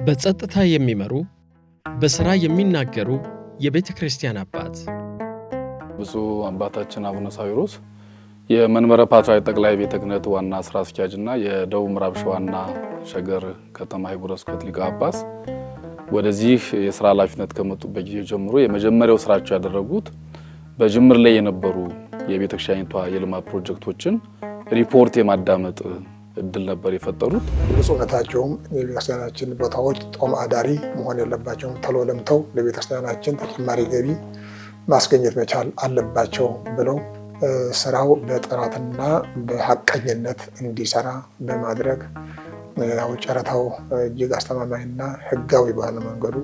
በጸጥታ የሚመሩ በሥራ የሚናገሩ የቤተ ክርስቲያን አባት ብፁዕ አባታችን አቡነ ሳዊሮስ የመንበረ ፓትርያርክ ጠቅላይ ቤተ ክህነት ዋና ስራ አስኪያጅና የደቡብ ምዕራብ ሸዋና ሸገር ከተማ ሀገረ ስብከት ሊቀ ጳጳስ ወደዚህ የሥራ ኃላፊነት ከመጡበት ጊዜ ጀምሮ የመጀመሪያው ስራቸው ያደረጉት በጅምር ላይ የነበሩ የቤተ ክርስቲያኒቷ የልማት ፕሮጀክቶችን ሪፖርት የማዳመጥ እድል ነበር የፈጠሩት። ብፁዕነታቸውም የቤተክርስቲያናችን ቦታዎች ጦም አዳሪ መሆን የለባቸውም፣ ተሎ ለምተው ለቤተክርስቲያናችን ተጨማሪ ገቢ ማስገኘት መቻል አለባቸው ብለው ስራው በጥራትና በሐቀኝነት እንዲሰራ በማድረግ ያው ጨረታው እጅግ አስተማማኝና ህጋዊ በሆነ መንገዱ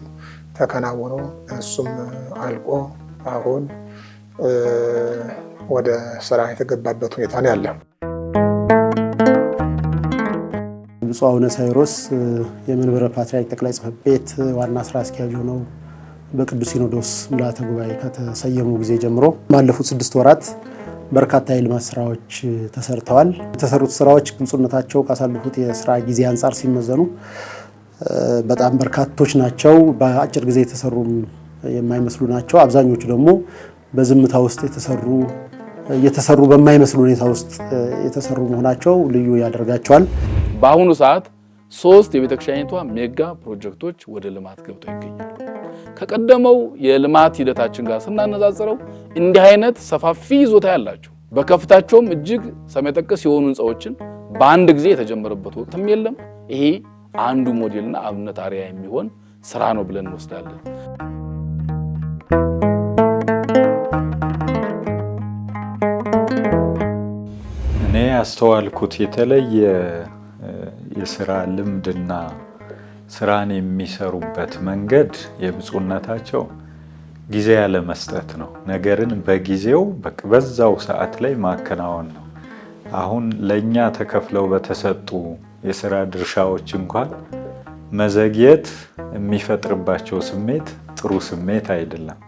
ተከናውኖ እሱም አልቆ አሁን ወደ ስራ የተገባበት ሁኔታ ነው ያለው። ብፁዕ አቡነ ሳዊሮስ የመንበረ ፓትርያርክ ጠቅላይ ጽሕፈት ቤት ዋና ስራ አስኪያጅ ሆነው በቅዱስ ሲኖዶስ ምልዓተ ጉባኤ ከተሰየሙ ጊዜ ጀምሮ ባለፉት 6 ወራት በርካታ የልማት ስራዎች ተሰርተዋል። የተሰሩት ስራዎች ብፁዕነታቸው ካሳለፉት የስራ ጊዜ አንጻር ሲመዘኑ በጣም በርካቶች ናቸው። በአጭር ጊዜ የተሰሩም የማይመስሉ ናቸው። አብዛኞቹ ደግሞ በዝምታ ውስጥ የተሰሩ በማይመስሉ ሁኔታ ውስጥ የተሰሩ መሆናቸው ልዩ ያደርጋቸዋል። በአሁኑ ሰዓት 3 የቤተክርስቲያኒቷ ሜጋ ፕሮጀክቶች ወደ ልማት ገብተው ይገኛሉ። ከቀደመው የልማት ሂደታችን ጋር ስናነጻጽረው እንዲህ አይነት ሰፋፊ ይዞታ ያላቸው በከፍታቸውም እጅግ ሰማይ ጠቀስ የሆኑ ህንጻዎችን በአንድ ጊዜ የተጀመረበት ወቅትም የለም። ይሄ አንዱ ሞዴልና አብነት አርአያ የሚሆን ስራ ነው ብለን እንወስዳለን። እኔ ያስተዋልኩት የተለየ የሥራ ልምድና ስራን የሚሰሩበት መንገድ የብፁዕነታቸው ጊዜ ያለ መስጠት ነው። ነገርን በጊዜው በዛው ሰዓት ላይ ማከናወን ነው። አሁን ለኛ ተከፍለው በተሰጡ የሥራ ድርሻዎች እንኳን መዘግየት የሚፈጥርባቸው ስሜት ጥሩ ስሜት አይደለም።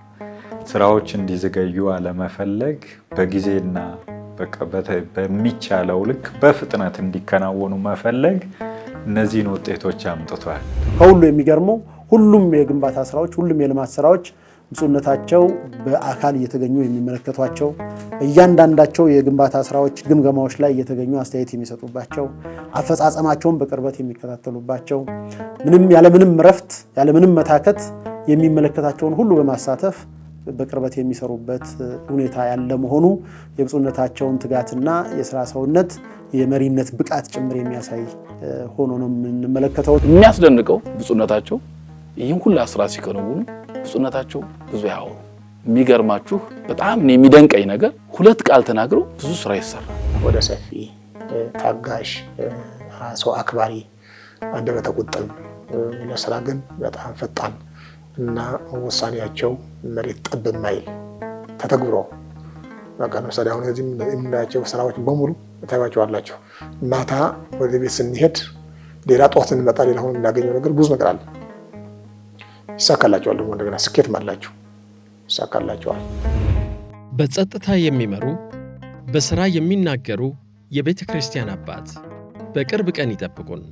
ስራዎች እንዲዘገዩ አለመፈለግ፣ በጊዜና በሚቻለው ልክ በፍጥነት እንዲከናወኑ መፈለግ እነዚህን ውጤቶች አምጥቷል። ከሁሉ የሚገርመው ሁሉም የግንባታ ስራዎች፣ ሁሉም የልማት ስራዎች ብፁዕነታቸው በአካል እየተገኙ የሚመለከቷቸው፣ እያንዳንዳቸው የግንባታ ስራዎች ግምገማዎች ላይ እየተገኙ አስተያየት የሚሰጡባቸው፣ አፈጻጸማቸውን በቅርበት የሚከታተሉባቸው፣ ያለምንም እረፍት ያለምንም መታከት የሚመለከታቸውን ሁሉ በማሳተፍ በቅርበት የሚሰሩበት ሁኔታ ያለ መሆኑ የብፁዕነታቸውን ትጋትና የሥራ ሰውነት የመሪነት ብቃት ጭምር የሚያሳይ ሆኖ ነው የምንመለከተው። የሚያስደንቀው ብፁዕነታቸው ይህን ሁሉ ስራ ሲከናውኑ ብፁዕነታቸው ብዙ ያወሩ። የሚገርማችሁ በጣም የሚደንቀኝ ነገር 2 ቃል ተናግረው ብዙ ስራ ይሰራል። ወደ ሰፊ ታጋሽ ሰው አክባሪ አንደበተ ቁጥብ ለስራ ግን በጣም ፈጣን እና ውሳኔያቸው መሬት ጠብ የማይል ተተግብሮ በቃ ነው። ሰዳውን እዚህ የምናያቸው ስራዎች በሙሉ ታዩዋቸዋላችሁ። ማታ ወደ ቤት ስንሄድ ሌላ ጧት እንመጣ ሌላ ሆኖ እናገኘው ነገር ብዙ ነገር አለ። ይሳካላቸዋል። ደግሞ እንደገና ስኬትም አላቸው፣ ይሳካላቸዋል። በጸጥታ የሚመሩ በሥራ የሚናገሩ የቤተ ክርስቲያን አባት በቅርብ ቀን ይጠብቁን።